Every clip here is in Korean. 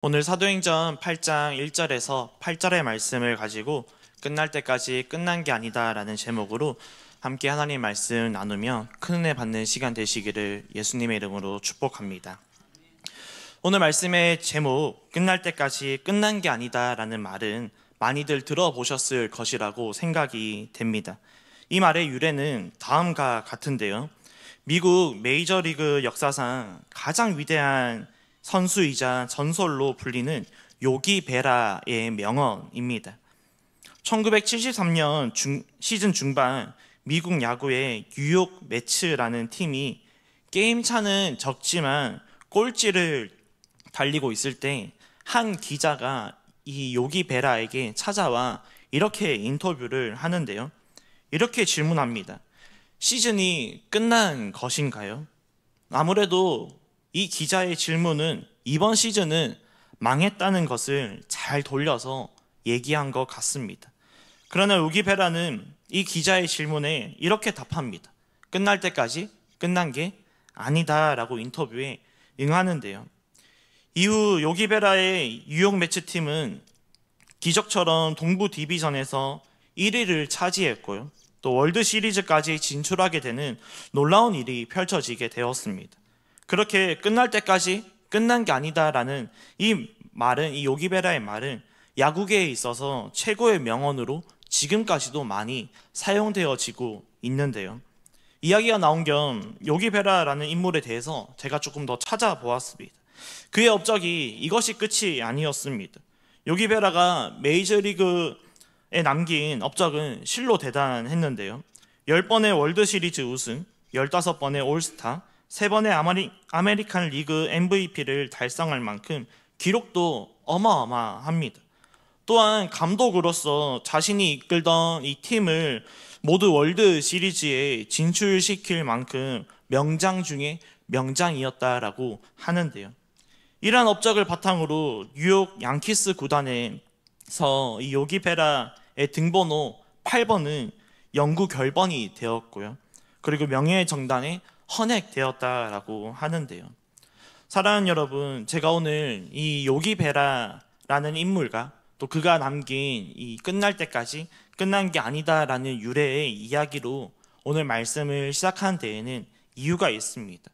오늘 사도행전 8장 1절에서 8절의 말씀을 가지고 끝날 때까지 끝난 게 아니다라는 제목으로 함께 하나님 말씀 나누며 큰 은혜 받는 시간 되시기를 예수님의 이름으로 축복합니다. 오늘 말씀의 제목 끝날 때까지 끝난 게 아니다라는 말은 많이들 들어보셨을 것이라고 생각이 됩니다. 이 말의 유래는 다음과 같은데요. 미국 메이저리그 역사상 가장 위대한 선수이자 전설로 불리는 요기 베라의 명언입니다. 1973년 시즌 중반 미국 야구의 뉴욕 매츠라는 팀이 게임 차는 적지만 꼴찌를 달리고 있을 때 한 기자가 이 요기 베라에게 찾아와 이렇게 인터뷰를 하는데요. 이렇게 질문합니다. 시즌이 끝난 것인가요? 아무래도 이 기자의 질문은 이번 시즌은 망했다는 것을 잘 돌려서 얘기한 것 같습니다. 그러나 요기 베라는 이 기자의 질문에 이렇게 답합니다. 끝날 때까지 끝난 게 아니다라고 인터뷰에 응하는데요. 이후 요기 베라의 뉴욕 매츠 팀은 기적처럼 동부 디비전에서 1위를 차지했고요. 또 월드 시리즈까지 진출하게 되는 놀라운 일이 펼쳐지게 되었습니다. 그렇게 끝날 때까지 끝난 게 아니다라는 이 말은, 이 요기 베라의 말은 야구계에 있어서 최고의 명언으로 지금까지도 많이 사용되어지고 있는데요. 이야기가 나온 겸 요기 베라라는 인물에 대해서 제가 조금 더 찾아보았습니다. 그의 업적이 이것이 끝이 아니었습니다. 요기 베라가 메이저리그에 남긴 업적은 실로 대단했는데요. 10번의 월드 시리즈 우승, 15번의 올스타, 3번의 아메리칸 리그 MVP를 달성할 만큼 기록도 어마어마합니다. 또한 감독으로서 자신이 이끌던 이 팀을 모두 월드 시리즈에 진출시킬 만큼 명장 중에 명장이었다라고 하는데요. 이러한 업적을 바탕으로 뉴욕 양키스 구단에서 이 요기 베라의 등번호 8번은 영구 결번이 되었고요. 그리고 명예의 정단에 헌액되었다라고 하는데요. 사랑하는 여러분, 제가 오늘 이 요기 베라라는 인물과 또 그가 남긴 이 끝날 때까지 끝난 게 아니다라는 유래의 이야기로 오늘 말씀을 시작한 데에는 이유가 있습니다.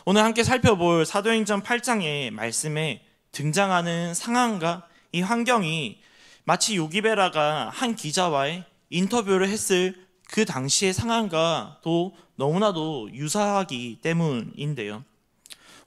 오늘 함께 살펴볼 사도행전 8장의 말씀에 등장하는 상황과 이 환경이 마치 요기 베라가 한 기자와의 인터뷰를 했을 그 당시의 상황과 또 너무나도 유사하기 때문인데요.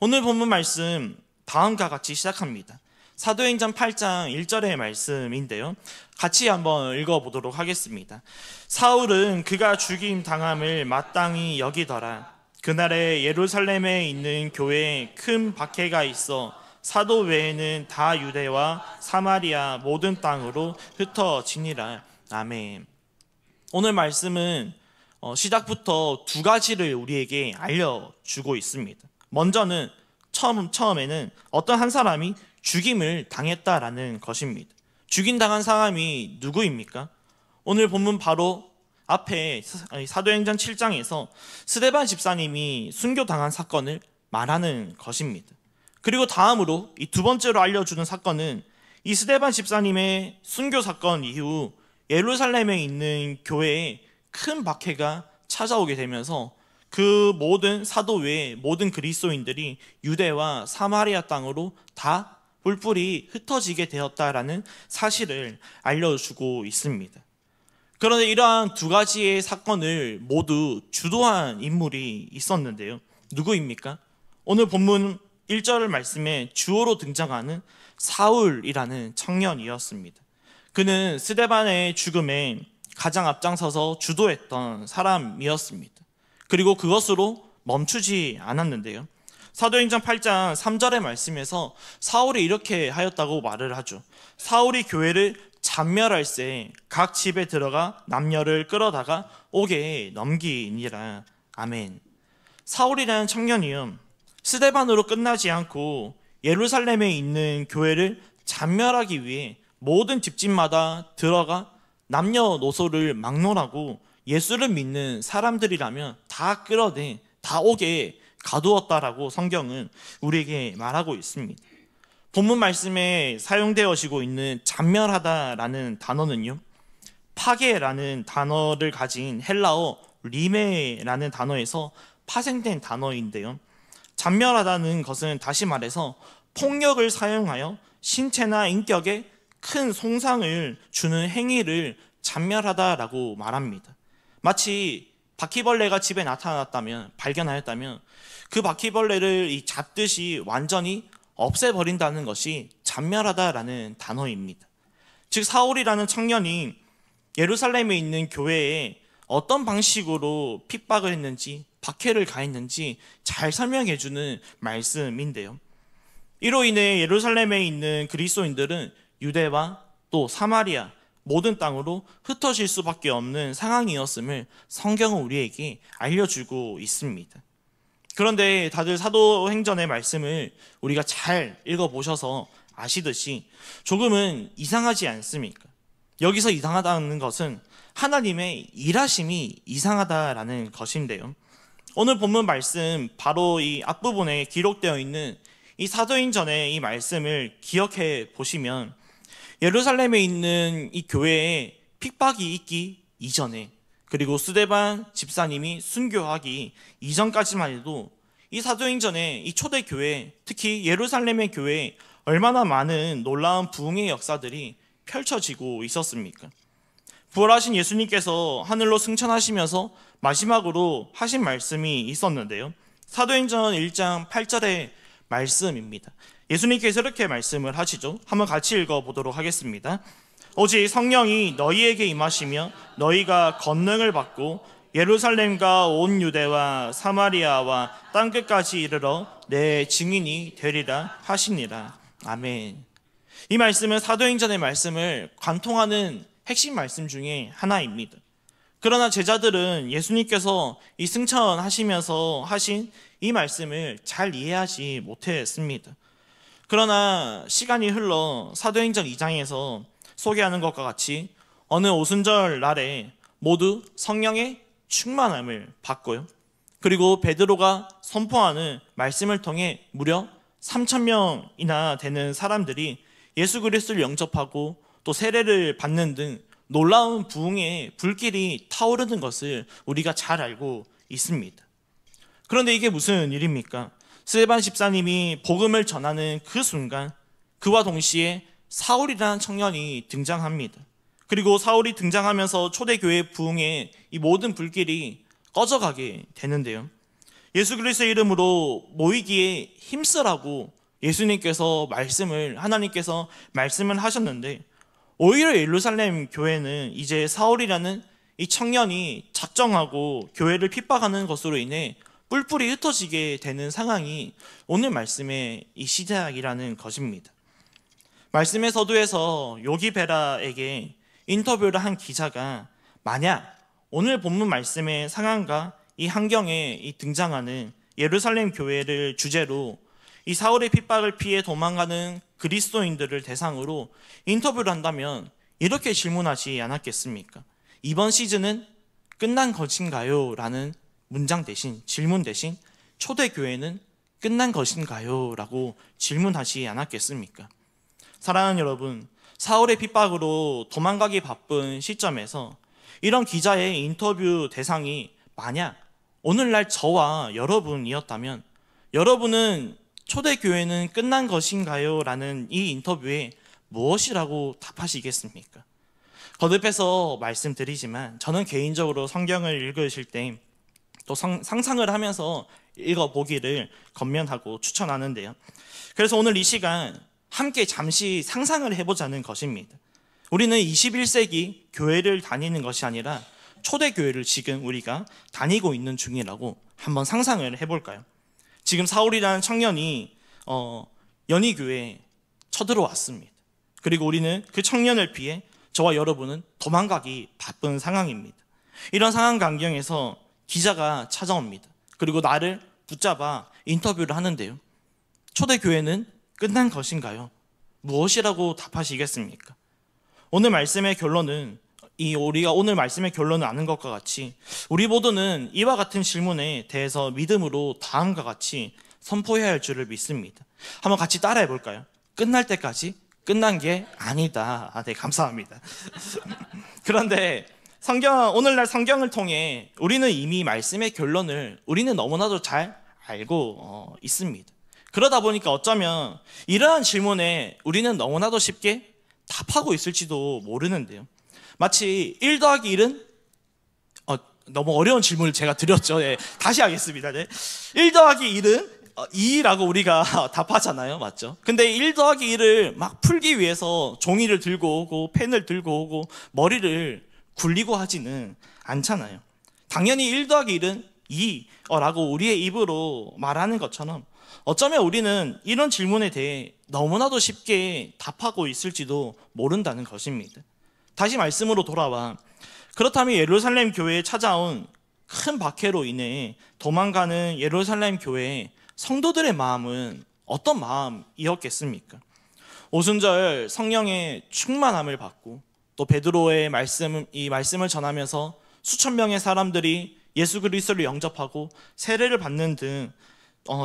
오늘 본문 말씀 다음과 같이 시작합니다. 사도행전 8장 1절의 말씀인데요. 같이 한번 읽어보도록 하겠습니다. 사울은 그가 죽임 당함을 마땅히 여기더라. 그날에 예루살렘에 있는 교회에 큰 박해가 있어 사도 외에는 다 유대와 사마리아 모든 땅으로 흩어지니라. 아멘. 오늘 말씀은 시작부터 두 가지를 우리에게 알려주고 있습니다. 먼저는 처음에는 어떤 한 사람이 죽임을 당했다라는 것입니다. 죽임당한 사람이 누구입니까? 오늘 본문 바로 앞에 사도행전 7장에서 스데반 집사님이 순교당한 사건을 말하는 것입니다. 그리고 다음으로 이 두 번째로 알려주는 사건은 이 스데반 집사님의 순교 사건 이후 예루살렘에 있는 교회에 큰 박해가 찾아오게 되면서 그 모든 사도 외에 모든 그리스도인들이 유대와 사마리아 땅으로 다 뿔뿔이 흩어지게 되었다라는 사실을 알려주고 있습니다. 그런데 이러한 두 가지의 사건을 모두 주도한 인물이 있었는데요. 누구입니까? 오늘 본문 1절 말씀에 주어로 등장하는 사울이라는 청년이었습니다. 그는 스데반의 죽음에 가장 앞장서서 주도했던 사람이었습니다. 그리고 그것으로 멈추지 않았는데요. 사도행전 8장 3절의 말씀에서 사울이 이렇게 하였다고 말을 하죠. 사울이 교회를 잔멸할새 각 집에 들어가 남녀를 끌어다가 옥에 넘기니라. 아멘. 사울이라는 청년이요, 스데반으로 끝나지 않고 예루살렘에 있는 교회를 잔멸하기 위해 모든 집집마다 들어가 남녀노소를 막론하고 예수를 믿는 사람들이라면 다 끌어내 다 옥에 가두었다라고 성경은 우리에게 말하고 있습니다. 본문 말씀에 사용되어지고 있는 잔멸하다라는 단어는요, 파괴라는 단어를 가진 헬라어 리메라는 단어에서 파생된 단어인데요, 잔멸하다는 것은 다시 말해서 폭력을 사용하여 신체나 인격에 큰 손상을 주는 행위를 잔멸하다라고 말합니다. 마치 바퀴벌레가 집에 나타났다면, 발견하였다면 그 바퀴벌레를 잡듯이 완전히 없애버린다는 것이 잔멸하다라는 단어입니다. 즉, 사울이라는 청년이 예루살렘에 있는 교회에 어떤 방식으로 핍박을 했는지, 박해를 가했는지 잘 설명해주는 말씀인데요, 이로 인해 예루살렘에 있는 그리스도인들은 유대와 또 사마리아 모든 땅으로 흩어질 수밖에 없는 상황이었음을 성경은 우리에게 알려주고 있습니다. 그런데 다들 사도행전의 말씀을 우리가 잘 읽어보셔서 아시듯이 조금은 이상하지 않습니까? 여기서 이상하다는 것은 하나님의 일하심이 이상하다라는 것인데요, 오늘 본문 말씀 바로 이 앞부분에 기록되어 있는 이 사도행전의 이 말씀을 기억해 보시면, 예루살렘에 있는 이 교회에 핍박이 있기 이전에, 그리고 스데반 집사님이 순교하기 이전까지만 해도 이 사도행전의 이 초대교회, 특히 예루살렘의 교회에 얼마나 많은 놀라운 부흥의 역사들이 펼쳐지고 있었습니까? 부활하신 예수님께서 하늘로 승천하시면서 마지막으로 하신 말씀이 있었는데요, 사도행전 1장 8절의 말씀입니다. 예수님께서 이렇게 말씀을 하시죠. 한번 같이 읽어보도록 하겠습니다. 오직 성령이 너희에게 임하시며 너희가 권능을 받고 예루살렘과 온 유대와 사마리아와 땅끝까지 이르러 내 증인이 되리라 하시니라. 아멘. 이 말씀은 사도행전의 말씀을 관통하는 핵심 말씀 중에 하나입니다. 그러나 제자들은 예수님께서 이 승천하시면서 하신 이 말씀을 잘 이해하지 못했습니다. 그러나 시간이 흘러 사도행전 2장에서 소개하는 것과 같이 어느 오순절 날에 모두 성령의 충만함을 받고요, 그리고 베드로가 선포하는 말씀을 통해 무려 3,000명이나 되는 사람들이 예수 그리스도를 영접하고 또 세례를 받는 등 놀라운 부흥의 불길이 타오르는 것을 우리가 잘 알고 있습니다. 그런데 이게 무슨 일입니까? 스데반 집사님이 복음을 전하는 그 순간 그와 동시에 사울이라는 청년이 등장합니다. 그리고 사울이 등장하면서 초대교회 부흥의 이 모든 불길이 꺼져가게 되는데요, 예수 그리스도의 이름으로 모이기에 힘쓰라고 하나님께서 말씀을 하셨는데, 오히려 예루살렘 교회는 이제 사울이라는 이 청년이 작정하고 교회를 핍박하는 것으로 인해 뿔뿔이 흩어지게 되는 상황이 오늘 말씀의 이 시작이라는 것입니다. 말씀의 서두에서 요기베라에게 인터뷰를 한 기자가 만약 오늘 본문 말씀의 상황과 이 환경에 등장하는 예루살렘 교회를 주제로 이 사울의 핍박을 피해 도망가는 그리스도인들을 대상으로 인터뷰를 한다면 이렇게 질문하지 않았겠습니까? 이번 시즌은 끝난 것인가요? 라는 문장 대신, 질문 대신 초대교회는 끝난 것인가요? 라고 질문하지 않았겠습니까? 사랑하는 여러분, 사울의 핍박으로 도망가기 바쁜 시점에서 이런 기자의 인터뷰 대상이 만약 오늘날 저와 여러분이었다면 여러분은 초대교회는 끝난 것인가요? 라는 이 인터뷰에 무엇이라고 답하시겠습니까? 거듭해서 말씀드리지만 저는 개인적으로 성경을 읽으실 때 또 상상을 하면서 읽어보기를 권면하고 추천하는데요, 그래서 오늘 이 시간 함께 잠시 상상을 해보자는 것입니다. 우리는 21세기 교회를 다니는 것이 아니라 초대교회를 지금 우리가 다니고 있는 중이라고 한번 상상을 해볼까요? 지금 사울이라는 청년이 연희교회에 쳐들어왔습니다. 그리고 우리는 그 청년을 피해 저와 여러분은 도망가기 바쁜 상황입니다. 이런 상황 반경에서 기자가 찾아옵니다. 그리고 나를 붙잡아 인터뷰를 하는데요, 초대교회는 끝난 것인가요? 무엇이라고 답하시겠습니까? 오늘 말씀의 결론은 우리가 오늘 말씀의 결론을 아는 것과 같이 우리 모두는 이와 같은 질문에 대해서 믿음으로 다음과 같이 선포해야 할 줄을 믿습니다. 한번 같이 따라해 볼까요? 끝날 때까지 끝난 게 아니다. 네, 감사합니다. 그런데 오늘날 성경을 통해 우리는 이미 말씀의 결론을 우리는 너무나도 잘 알고 있습니다. 그러다 보니까 어쩌면 이러한 질문에 우리는 너무나도 쉽게 답하고 있을지도 모르는데요. 마치 1 더하기 1은 너무 어려운 질문을 제가 드렸죠. 네, 다시 하겠습니다. 네. 1 더하기 1은 2라고 우리가 답하잖아요. 맞죠? 근데 1 더하기 1을 막 풀기 위해서 종이를 들고 오고 펜을 들고 오고 머리를 굴리고 하지는 않잖아요. 당연히 1 더하기 1은 2라고 우리의 입으로 말하는 것처럼 어쩌면 우리는 이런 질문에 대해 너무나도 쉽게 답하고 있을지도 모른다는 것입니다. 다시 말씀으로 돌아와 그렇다면 예루살렘 교회에 찾아온 큰 박해로 인해 도망가는 예루살렘 교회의 성도들의 마음은 어떤 마음이었겠습니까? 오순절 성령의 충만함을 받고 또 베드로의 이 말씀을 전하면서 수천 명의 사람들이 예수 그리스도를 영접하고 세례를 받는 등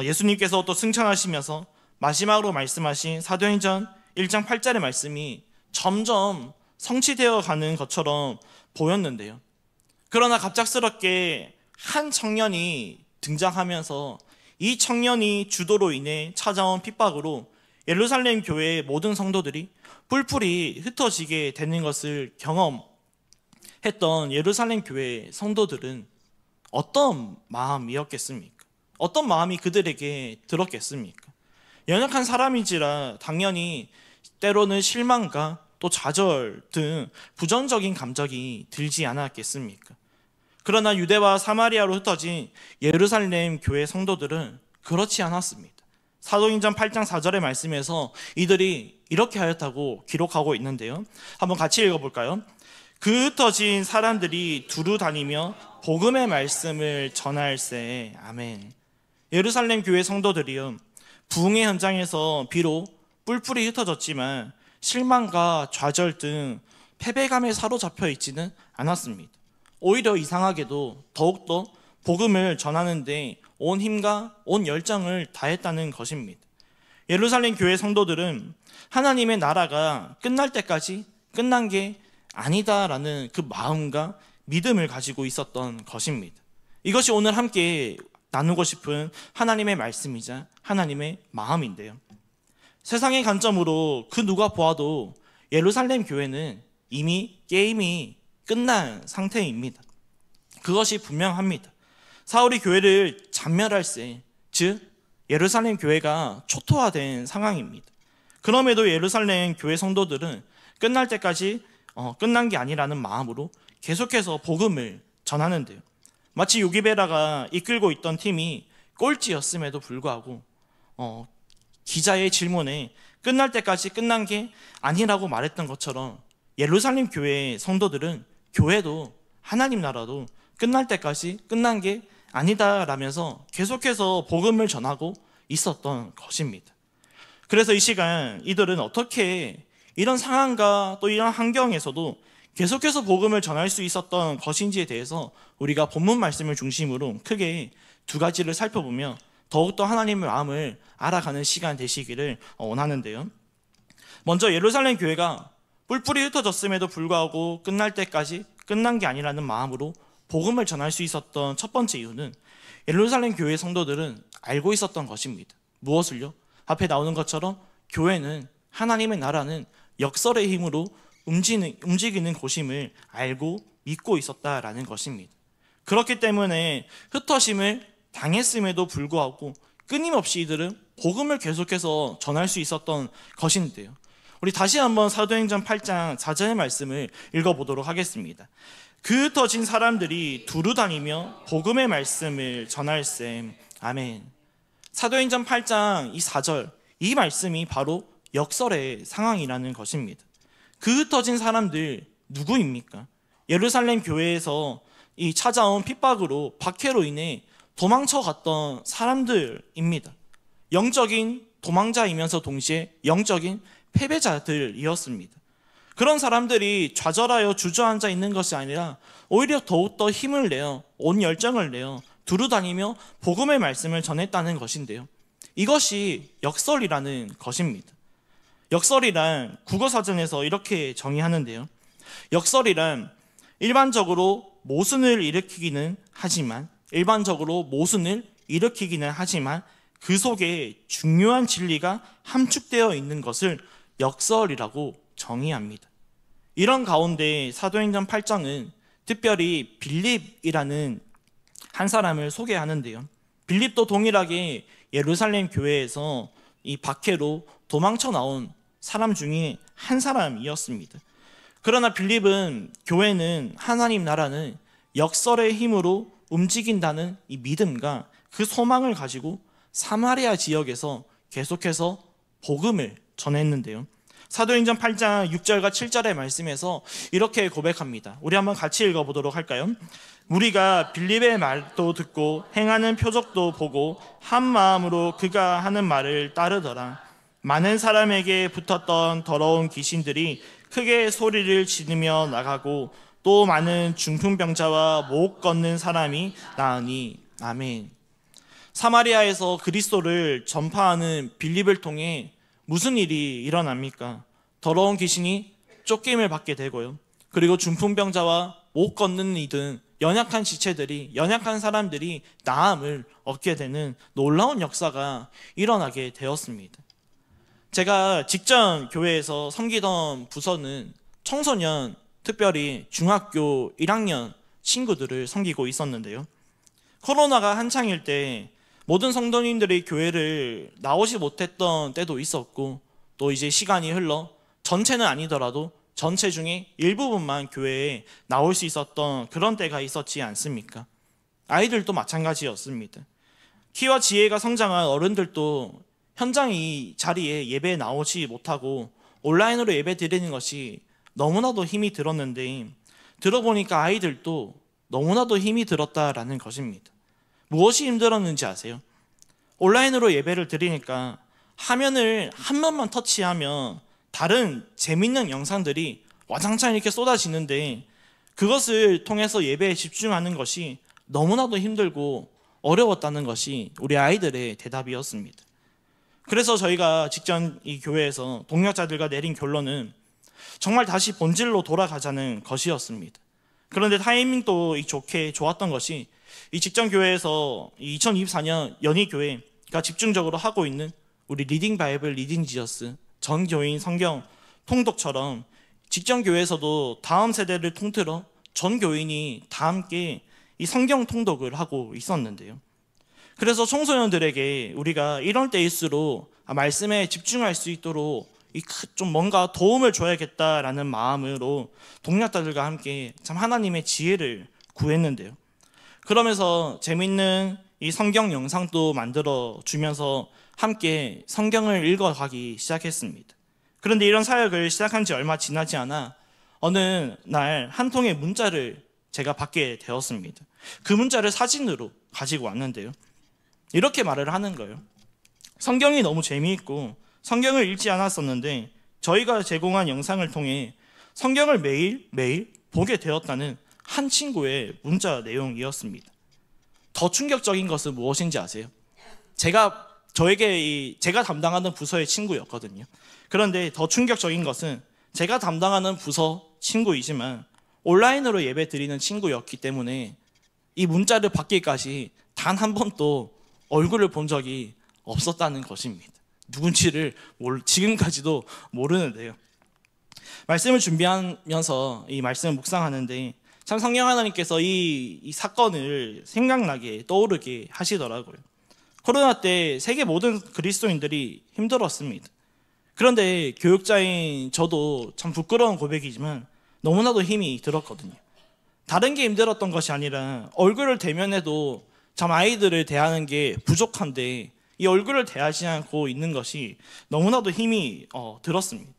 예수님께서 또 승천하시면서 마지막으로 말씀하신 사도행전 1장 8절의 말씀이 점점 성취되어 가는 것처럼 보였는데요. 그러나 갑작스럽게 한 청년이 등장하면서 이 청년이 주도로 인해 찾아온 핍박으로 예루살렘 교회의 모든 성도들이 뿔뿔이 흩어지게 되는 것을 경험했던 예루살렘 교회의 성도들은 어떤 마음이었겠습니까? 어떤 마음이 그들에게 들었겠습니까? 연약한 사람인지라 당연히 때로는 실망과 또 좌절 등 부정적인 감정이 들지 않았겠습니까? 그러나 유대와 사마리아로 흩어진 예루살렘 교회 성도들은 그렇지 않았습니다. 사도행전 8장 4절의 말씀에서 이들이 이렇게 하였다고 기록하고 있는데요. 한번 같이 읽어볼까요? 그 흩어진 사람들이 두루 다니며 복음의 말씀을 전할세. 아멘. 예루살렘 교회 성도들이요, 부흥의 현장에서 비록 뿔뿔이 흩어졌지만 실망과 좌절 등 패배감에 사로잡혀 있지는 않았습니다. 오히려 이상하게도 더욱더 복음을 전하는 데 온 힘과 온 열정을 다했다는 것입니다. 예루살렘 교회 성도들은 하나님의 나라가 끝날 때까지 끝난 게 아니다라는 그 마음과 믿음을 가지고 있었던 것입니다. 이것이 오늘 함께 나누고 싶은 하나님의 말씀이자 하나님의 마음인데요. 세상의 관점으로 그 누가 보아도 예루살렘 교회는 이미 게임이 끝난 상태입니다. 그것이 분명합니다. 사울이 교회를 잔멸할세, 즉 예루살렘 교회가 초토화된 상황입니다. 그럼에도 예루살렘 교회 성도들은 끝날 때까지 끝난 게 아니라는 마음으로 계속해서 복음을 전하는데요. 마치 요기베라가 이끌고 있던 팀이 꼴찌였음에도 불구하고 기자의 질문에 끝날 때까지 끝난 게 아니라고 말했던 것처럼 예루살렘 교회의 성도들은 교회도 하나님 나라도 끝날 때까지 끝난 게 아니다라면서 계속해서 복음을 전하고 있었던 것입니다. 그래서 이 시간 이들은 어떻게 이런 상황과 또 이런 환경에서도 계속해서 복음을 전할 수 있었던 것인지에 대해서 우리가 본문 말씀을 중심으로 크게 두 가지를 살펴보며 더욱더 하나님의 마음을 알아가는 시간 되시기를 원하는데요. 먼저 예루살렘 교회가 뿔뿔이 흩어졌음에도 불구하고 끝날 때까지 끝난 게 아니라는 마음으로 복음을 전할 수 있었던 첫 번째 이유는 예루살렘 교회 성도들은 알고 있었던 것입니다. 무엇을요? 앞에 나오는 것처럼 교회는 하나님의 나라는 역설의 힘으로 움직이는 곳임을 알고 믿고 있었다라는 것입니다. 그렇기 때문에 흩어짐을 당했음에도 불구하고 끊임없이 이들은 복음을 계속해서 전할 수 있었던 것인데요. 우리 다시 한번 사도행전 8장 4절의 말씀을 읽어보도록 하겠습니다. 그 흩어진 사람들이 두루 다니며 복음의 말씀을 전할셈. 아멘. 사도행전 8장 이 4절, 이 말씀이 바로 역설의 상황이라는 것입니다. 그 흩어진 사람들 누구입니까? 예루살렘 교회에서 이 찾아온 핍박으로 박해로 인해 도망쳐갔던 사람들입니다. 영적인 도망자이면서 동시에 영적인 패배자들이었습니다. 그런 사람들이 좌절하여 주저앉아 있는 것이 아니라 오히려 더욱더 힘을 내어 온 열정을 내어 두루 다니며 복음의 말씀을 전했다는 것인데요. 이것이 역설이라는 것입니다. 역설이란 국어사전에서 이렇게 정의하는데요. 역설이란 일반적으로 모순을 일으키기는 하지만 그 속에 중요한 진리가 함축되어 있는 것을 역설이라고 정의합니다. 이런 가운데 사도행전 8장은 특별히 빌립이라는 한 사람을 소개하는데요. 빌립도 동일하게 예루살렘 교회에서 이 박해로 도망쳐 나온 사람 중에 한 사람이었습니다. 그러나 빌립은 교회는 하나님 나라는 역설의 힘으로 움직인다는 이 믿음과 그 소망을 가지고 사마리아 지역에서 계속해서 복음을 전했는데요. 사도행전 8장 6절과 7절의 말씀에서 이렇게 고백합니다. 우리 한번 같이 읽어보도록 할까요? 우리가 빌립의 말도 듣고 행하는 표적도 보고 한 마음으로 그가 하는 말을 따르더라. 많은 사람에게 붙었던 더러운 귀신들이 크게 소리를 지르며 나가고 또 많은 중풍병자와 못 걷는 사람이 나으니. 아멘. 사마리아에서 그리스도를 전파하는 빌립을 통해 무슨 일이 일어납니까? 더러운 귀신이 쫓김을 받게 되고요. 그리고 중풍병자와 못 걷는 이등 연약한 지체들이, 연약한 사람들이 나음을 얻게 되는 놀라운 역사가 일어나게 되었습니다. 제가 직전 교회에서 섬기던 부서는 청소년, 특별히 중학교 1학년 친구들을 섬기고 있었는데요. 코로나가 한창일 때 모든 성도님들이 교회를 나오지 못했던 때도 있었고, 또 이제 시간이 흘러 전체는 아니더라도 전체 중에 일부분만 교회에 나올 수 있었던 그런 때가 있었지 않습니까? 아이들도 마찬가지였습니다. 키와 지혜가 성장한 어른들도 현장 이 자리에 예배에 나오지 못하고 온라인으로 예배 드리는 것이 너무나도 힘이 들었는데, 들어보니까 아이들도 너무나도 힘이 들었다라는 것입니다. 무엇이 힘들었는지 아세요? 온라인으로 예배를 드리니까 화면을 한 번만 터치하면 다른 재밌는 영상들이 와장창 이렇게 쏟아지는데, 그것을 통해서 예배에 집중하는 것이 너무나도 힘들고 어려웠다는 것이 우리 아이들의 대답이었습니다. 그래서 저희가 직전 이 교회에서 동역자들과 내린 결론은 정말 다시 본질로 돌아가자는 것이었습니다. 그런데 타이밍도 좋게 좋았던 것이 이 직전 교회에서 2024년 연희교회가 집중적으로 하고 있는 우리 리딩 바이블, 리딩 지저스, 전 교인 성경 통독처럼 직전 교회에서도 다음 세대를 통틀어 전 교인이 다 함께 이 성경 통독을 하고 있었는데요. 그래서 청소년들에게 우리가 이런 때일수록 말씀에 집중할 수 있도록 좀 뭔가 도움을 줘야겠다라는 마음으로 동역자들과 함께 참 하나님의 지혜를 구했는데요. 그러면서 재밌는 이 성경 영상도 만들어 주면서 함께 성경을 읽어가기 시작했습니다. 그런데 이런 사역을 시작한 지 얼마 지나지 않아 어느 날 한 통의 문자를 제가 받게 되었습니다. 그 문자를 사진으로 가지고 왔는데요. 이렇게 말을 하는 거예요. 성경이 너무 재미있고 성경을 읽지 않았었는데 저희가 제공한 영상을 통해 성경을 매일 보게 되었다는 한 친구의 문자 내용이었습니다. 더 충격적인 것은 무엇인지 아세요? 제가 담당하는 부서의 친구였거든요. 그런데 더 충격적인 것은 제가 담당하는 부서 친구이지만 온라인으로 예배 드리는 친구였기 때문에 이 문자를 받기까지 단 한 번도 얼굴을 본 적이 없었다는 것입니다. 누군지를 지금까지도 모르는데요. 말씀을 준비하면서 이 말씀을 묵상하는데 참 성령 하나님께서 이 사건을 생각나게 떠오르게 하시더라고요. 코로나 때 세계 모든 그리스도인들이 힘들었습니다. 그런데 교육자인 저도 참 부끄러운 고백이지만 너무나도 힘이 들었거든요. 다른 게 힘들었던 것이 아니라 얼굴을 대면해도 참 아이들을 대하는 게 부족한데 이 얼굴을 대하지 않고 있는 것이 너무나도 힘이 들었습니다.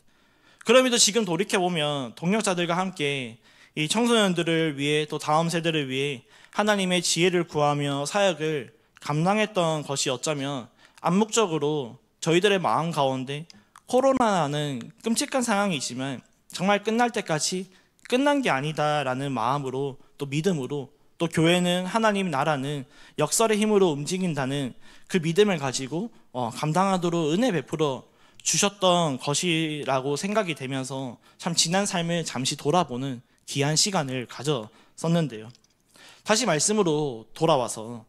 그럼에도 지금 돌이켜보면 동역자들과 함께 이 청소년들을 위해 또 다음 세대를 위해 하나님의 지혜를 구하며 사역을 감당했던 것이 어쩌면 암묵적으로 저희들의 마음 가운데 코로나는 끔찍한 상황이지만 정말 끝날 때까지 끝난 게 아니다라는 마음으로 또 믿음으로 또 교회는 하나님 나라는 역설의 힘으로 움직인다는 그 믿음을 가지고 감당하도록 은혜 베풀어 주셨던 것이라고 생각이 되면서 참 지난 삶을 잠시 돌아보는 귀한 시간을 가졌었는데요. 다시 말씀으로 돌아와서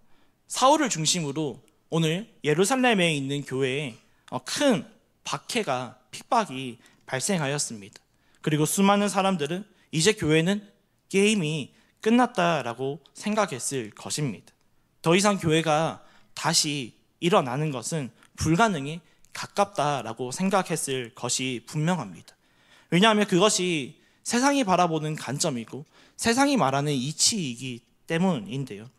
사울을 중심으로 오늘 예루살렘에 있는 교회에 큰 박해가 핍박이 발생하였습니다. 그리고 수많은 사람들은 이제 교회는 게임이 끝났다라고 생각했을 것입니다. 더 이상 교회가 다시 일어나는 것은 불가능에 가깝다라고 생각했을 것이 분명합니다. 왜냐하면 그것이 세상이 바라보는 관점이고 세상이 말하는 이치이기 때문인데요.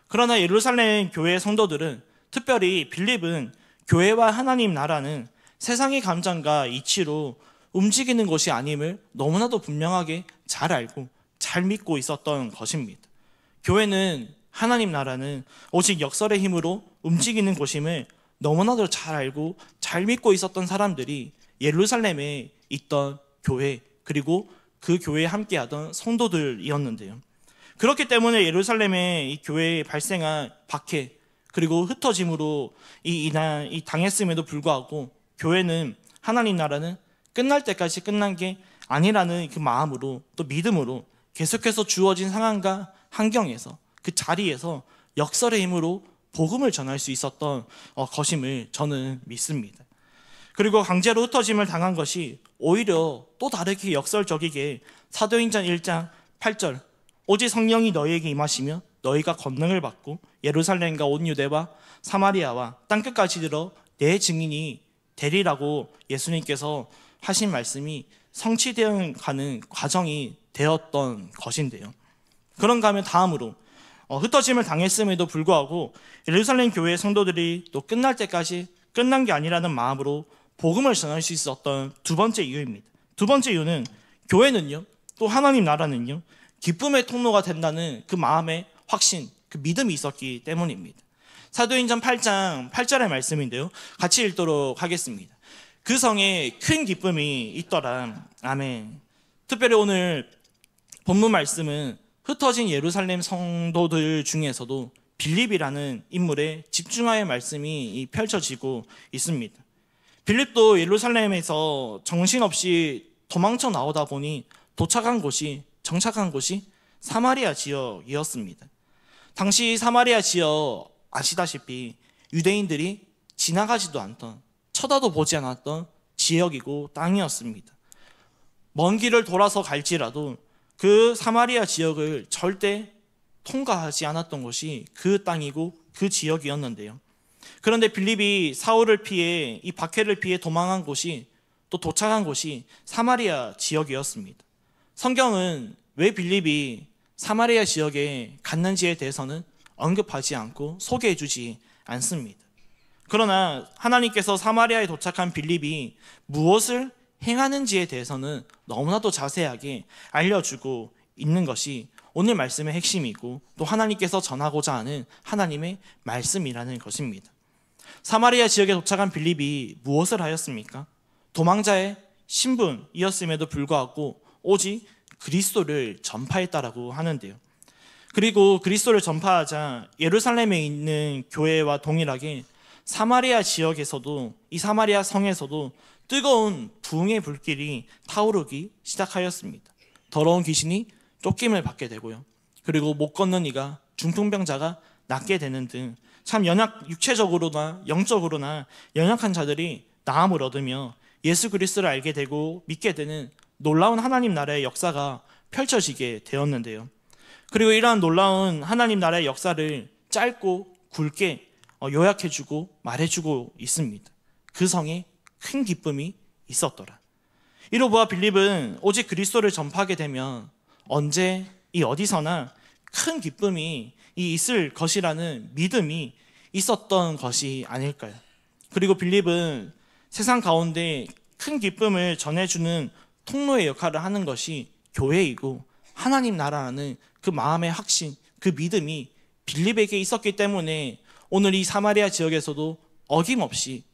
그러나 예루살렘 교회 성도들은, 특별히 빌립은 교회와 하나님 나라는 세상의 감정과 이치로 움직이는 것이 아님을 너무나도 분명하게 잘 알고 잘 믿고 있었던 것입니다. 교회는, 하나님 나라는 오직 역설의 힘으로 움직이는 곳임을 너무나도 잘 알고 잘 믿고 있었던 사람들이 예루살렘에 있던 교회, 그리고 그 교회에 함께하던 성도들이었는데요. 그렇기 때문에 예루살렘의 이 교회에 발생한 박해, 그리고 흩어짐으로 이 당했음에도 불구하고 교회는, 하나님 나라는 끝날 때까지 끝난 게 아니라는 그 마음으로, 또 믿음으로 계속해서 주어진 상황과 환경에서, 그 자리에서 역설의 힘으로 복음을 전할 수 있었던 것임을 저는 믿습니다. 그리고 강제로 흩어짐을 당한 것이 오히려 또 다르게 역설적이게 사도행전 1장 8절, 오직 성령이 너희에게 임하시며 너희가 권능을 받고 예루살렘과 온 유대와 사마리아와 땅끝까지 들어 내 증인이 되리라고 예수님께서 하신 말씀이 성취되어 가는 과정이 되었던 것인데요. 그런가 하면 다음으로 흩어짐을 당했음에도 불구하고 예루살렘 교회 성도들이 또 끝날 때까지 끝난 게 아니라는 마음으로 복음을 전할 수 있었던 두 번째 이유입니다. 두 번째 이유는, 교회는요, 또 하나님 나라는요, 기쁨의 통로가 된다는 그 마음의 확신, 그 믿음이 있었기 때문입니다. 사도행전 8장 8절의 말씀인데요, 같이 읽도록 하겠습니다. 그 성에 큰 기쁨이 있더라. 아멘. 특별히 오늘 본문 말씀은 흩어진 예루살렘 성도들 중에서도 빌립이라는 인물에 집중하여 말씀이 펼쳐지고 있습니다. 빌립도 예루살렘에서 정신없이 도망쳐 나오다 보니 정착한 곳이 사마리아 지역이었습니다. 당시 사마리아 지역 아시다시피 유대인들이 지나가지도 않던, 쳐다도 보지 않았던 지역이고 땅이었습니다. 먼 길을 돌아서 갈지라도 그 사마리아 지역을 절대 통과하지 않았던 곳이 그 땅이고 그 지역이었는데요. 그런데 빌립이 사울을 피해, 이 박해를 피해 도망한 곳이, 또 도착한 곳이 사마리아 지역이었습니다. 성경은 왜 빌립이 사마리아 지역에 갔는지에 대해서는 언급하지 않고 소개해주지 않습니다. 그러나 하나님께서 사마리아에 도착한 빌립이 무엇을 행하는지에 대해서는 너무나도 자세하게 알려주고 있는 것이 오늘 말씀의 핵심이고, 또 하나님께서 전하고자 하는 하나님의 말씀이라는 것입니다. 사마리아 지역에 도착한 빌립이 무엇을 하였습니까? 도망자의 신분이었음에도 불구하고 오직 그리스도를 전파했다라고 하는데요. 그리고 그리스도를 전파하자 예루살렘에 있는 교회와 동일하게 사마리아 지역에서도, 이 사마리아 성에서도 뜨거운 부흥의 불길이 타오르기 시작하였습니다. 더러운 귀신이 쫓김을 받게 되고요. 그리고 못 걷는 이가, 중풍병자가 낫게 되는 등 참 육체적으로나 영적으로나 연약한 자들이 나음을 얻으며 예수 그리스도를 알게 되고 믿게 되는 놀라운 하나님 나라의 역사가 펼쳐지게 되었는데요. 그리고 이러한 놀라운 하나님 나라의 역사를 짧고 굵게 요약해주고 말해주고 있습니다. 그 성에 큰 기쁨이 있었더라. 이로 보아 빌립은 오직 그리스도를 전파하게 되면 언제 어디서나 큰 기쁨이 있을 것이라는 믿음이 있었던 것이 아닐까요? 그리고 빌립은 세상 가운데 큰 기쁨을 전해주는 통로의 역할을 하는 것이 교회이고, 하나님 나라라는 그 마음의 확신, 그 믿음이 빌립에게 있었기 때문에 오늘 이 사마리아 지역에서도 어김없이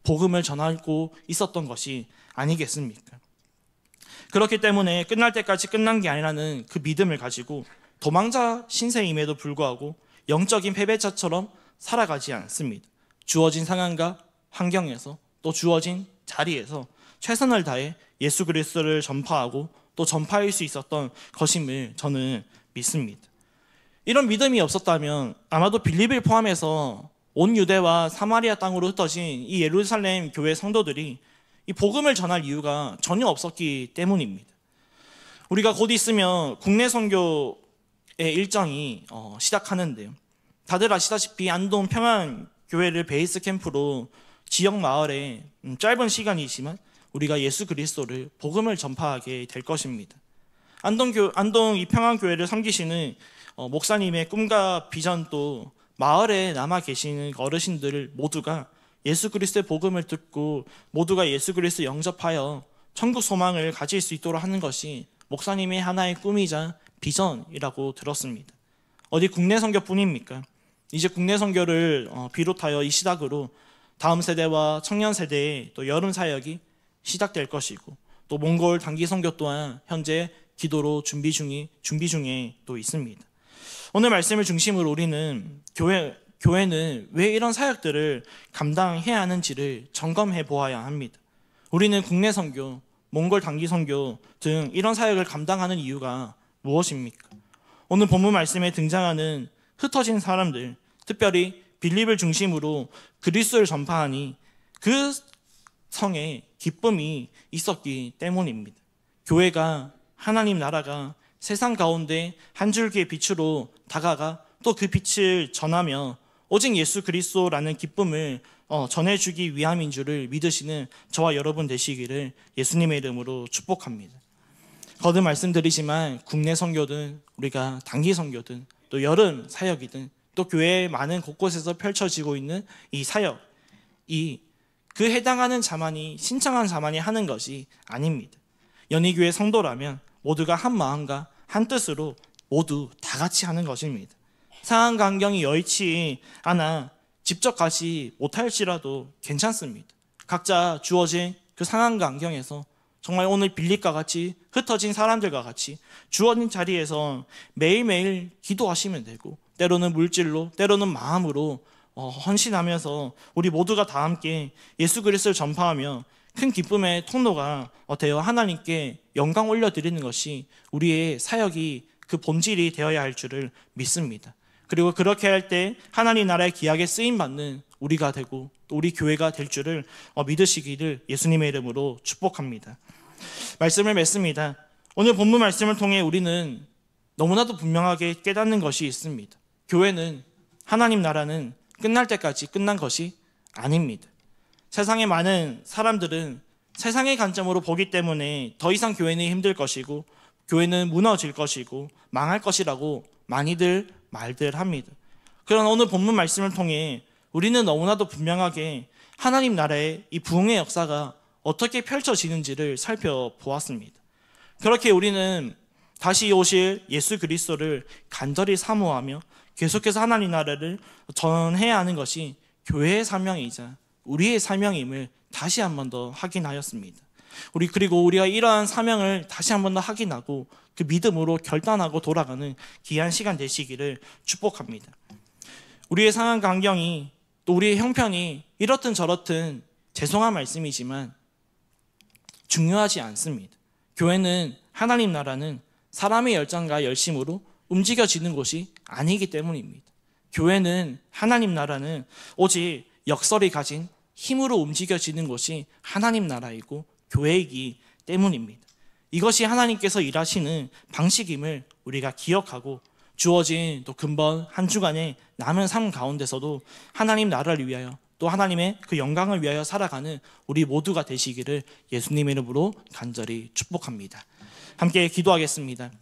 복음을 전하고 있었던 것이 아니겠습니까? 그렇기 때문에 끝날 때까지 끝난 게 아니라는 그 믿음을 가지고 도망자 신세임에도 불구하고 영적인 패배자처럼 살아가지 않습니다. 주어진 상황과 환경에서, 또 주어진 자리에서 최선을 다해 예수 그리스도를 전파하고 또 전파할 수 있었던 것임을 저는 믿습니다. 이런 믿음이 없었다면 아마도 빌립을 포함해서 온 유대와 사마리아 땅으로 흩어진 이 예루살렘 교회 성도들이 이 복음을 전할 이유가 전혀 없었기 때문입니다. 우리가 곧 있으면 국내 선교의 일정이 시작하는데요. 다들 아시다시피 안동 평안교회를 베이스 캠프로 지역 마을에 짧은 시간이지만 우리가 예수 그리스도를 복음을 전파하게 될 것입니다. 안동 이 평안교회를 섬기시는 목사님의 꿈과 비전도 마을에 남아 계시는 어르신들 모두가 예수 그리스도의 복음을 듣고 모두가 예수 그리스도 영접하여 천국 소망을 가질 수 있도록 하는 것이 목사님의 하나의 꿈이자 비전이라고 들었습니다. 어디 국내 선교뿐입니까? 이제 국내 선교를 비롯하여 이 시작으로 다음 세대와 청년 세대의 또 여름 사역이 시작될 것이고 또 몽골 단기 선교 또한 현재 기도로 준비 중에 또 있습니다. 오늘 말씀을 중심으로 우리는 교회는 왜 이런 사역들을 감당해야 하는지를 점검해 보아야 합니다. 우리는 국내 선교, 몽골 단기 선교 등 이런 사역을 감당하는 이유가 무엇입니까? 오늘 본문 말씀에 등장하는 흩어진 사람들, 특별히 빌립을 중심으로 그리스도를 전파하니 그 성에 기쁨이 있었기 때문입니다. 교회가, 하나님 나라가 세상 가운데 한 줄기의 빛으로 다가가 또 그 빛을 전하며 오직 예수 그리스도라는 기쁨을 전해주기 위함인 줄을 믿으시는 저와 여러분 되시기를 예수님의 이름으로 축복합니다. 거듭 말씀드리지만 국내 선교든 우리가 단기 선교든 또 여름 사역이든 또 교회 많은 곳곳에서 펼쳐지고 있는 이 사역, 그 해당하는 자만이 신청한 자만이 하는 것이 아닙니다. 연희교회 성도라면 모두가 한 마음과 한 뜻으로 모두 다 같이 하는 것입니다. 상황과 환경이 여의치 않아 직접 가지 못할지라도 괜찮습니다. 각자 주어진 그 상황과 환경에서 정말 오늘 빌립과 같이 흩어진 사람들과 같이 주어진 자리에서 매일매일 기도하시면 되고 때로는 물질로 때로는 마음으로 헌신하면서 우리 모두가 다 함께 예수 그리스도를 전파하며 큰 기쁨의 통로가 되어 하나님께 영광 올려드리는 것이 우리의 사역이 그 본질이 되어야 할 줄을 믿습니다. 그리고 그렇게 할 때 하나님 나라의 기약에 쓰임받는 우리가 되고 또 우리 교회가 될 줄을 믿으시기를 예수님의 이름으로 축복합니다. 말씀을 맺습니다. 오늘 본문 말씀을 통해 우리는 너무나도 분명하게 깨닫는 것이 있습니다. 교회는, 하나님 나라는 끝날 때까지 끝난 것이 아닙니다. 세상의 많은 사람들은 세상의 관점으로 보기 때문에 더 이상 교회는 힘들 것이고 교회는 무너질 것이고 망할 것이라고 많이들 말들 합니다. 그러나 오늘 본문 말씀을 통해 우리는 너무나도 분명하게 하나님 나라의 이 부흥의 역사가 어떻게 펼쳐지는지를 살펴보았습니다. 그렇게 우리는 다시 오실 예수 그리스도를 간절히 사모하며 계속해서 하나님 나라를 전해야 하는 것이 교회의 사명이자 우리의 사명임을 다시 한 번 더 확인하였습니다. 그리고 우리가 이러한 사명을 다시 한 번 더 확인하고 그 믿음으로 결단하고 돌아가는 귀한 시간 되시기를 축복합니다. 우리의 상황과 환경이 또 우리의 형편이 이렇든 저렇든 죄송한 말씀이지만 중요하지 않습니다. 교회는, 하나님 나라는 사람의 열정과 열심으로 움직여지는 곳이 아니기 때문입니다. 교회는, 하나님 나라는 오직 역설이 가진 힘으로 움직여지는 곳이 하나님 나라이고 교회이기 때문입니다. 이것이 하나님께서 일하시는 방식임을 우리가 기억하고 주어진 또 근본 한 주간의 남은 삶 가운데서도 하나님 나라를 위하여 또 하나님의 그 영광을 위하여 살아가는 우리 모두가 되시기를 예수님의 이름으로 간절히 축복합니다. 함께 기도하겠습니다.